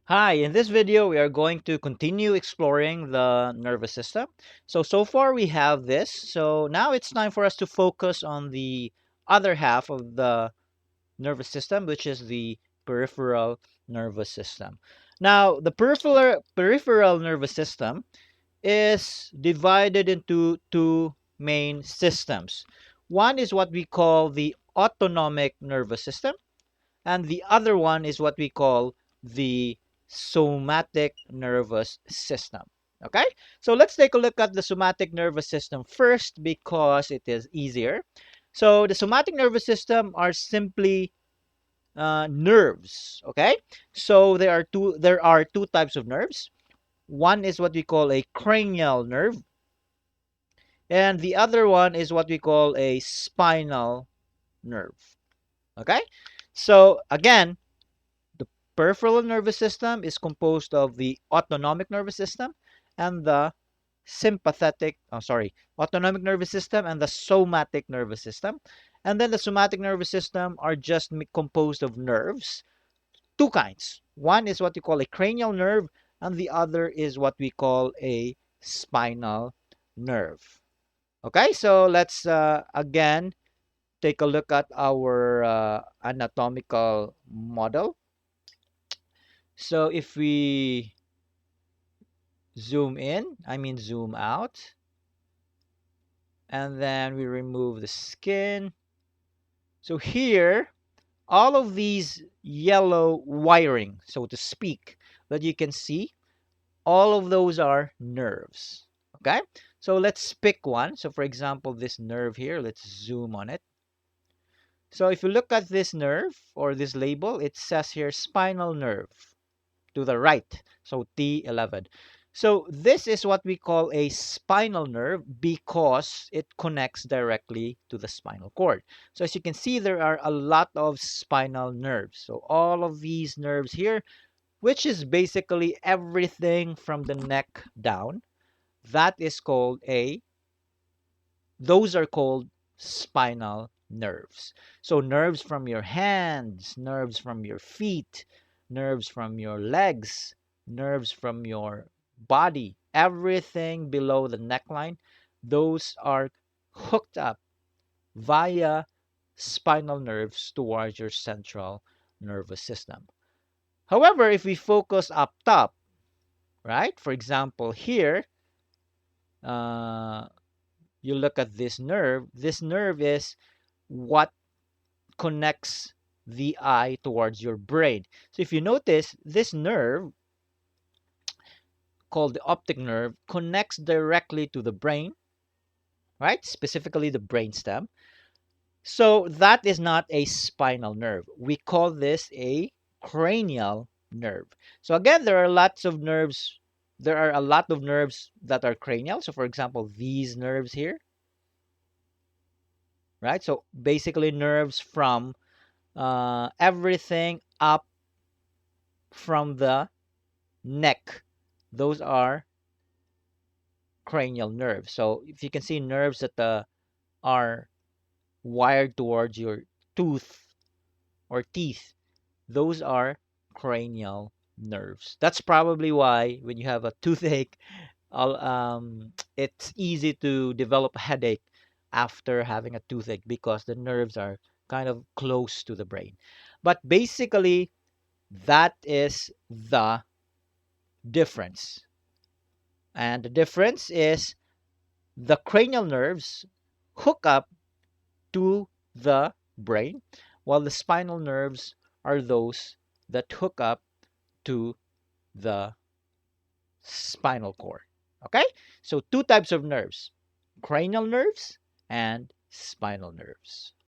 Hi, in this video, we are going to continue exploring the nervous system. So far we have this. So now it's time for us to focus on the other half of the nervous system, which is the peripheral nervous system. Now, the peripheral nervous system is divided into two main systems. One is what we call the autonomic nervous system, and the other one is what we call the somatic nervous system. Okay, so let's take a look at the somatic nervous system first because it is easier. So the somatic nervous system are simply nerves. Okay, so there are two types of nerves. One is what we call a cranial nerve, and the other one is what we call a spinal nerve. Okay, so again, the peripheral nervous system is composed of the autonomic nervous system and the autonomic nervous system and the somatic nervous system. And then the somatic nervous system are just composed of nerves, two kinds. One is what we call a cranial nerve, and the other is what we call a spinal nerve. Okay, so let's again take a look at our anatomical model. So if we zoom out, and then we remove the skin. So here, all of these yellow wiring, so to speak, that you can see, all of those are nerves. Okay? So let's pick one. So for example, this nerve here, let's zoom on it. So if you look at this nerve or this label, it says here spinal nerve to the right. So T11. So this is what we call a spinal nerve because it connects directly to the spinal cord. So as you can see, there are a lot of spinal nerves. So all of these nerves here, which is basically everything from the neck down, that is called those are called spinal nerves. So nerves from your hands, nerves from your feet, nerves from your legs, nerves from your body, everything below the neckline, those are hooked up via spinal nerves towards your central nervous system. However, if we focus up top, right? For example, here, uh, you look at this nerve. This nerve is what connects the eye towards your brain. So if you notice, this nerve, called the optic nerve, connects directly to the brain, right? Specifically the brainstem. So that is not a spinal nerve. We call this a cranial nerve. So again, there are lots of nerves. There are a lot of nerves that are cranial. So for example, these nerves here, right? So basically nerves from everything up from the neck. Those are cranial nerves. So if you can see nerves that are wired towards your tooth or teeth, those are cranial nerves. That's probably why when you have a toothache, it's easy to develop a headache after having a toothache because the nerves are kind of close to the brain. But basically, that is the difference. And the difference is the cranial nerves hook up to the brain, while the spinal nerves are those that hook up to the spinal cord. Okay? So two types of nerves, cranial nerves and spinal nerves.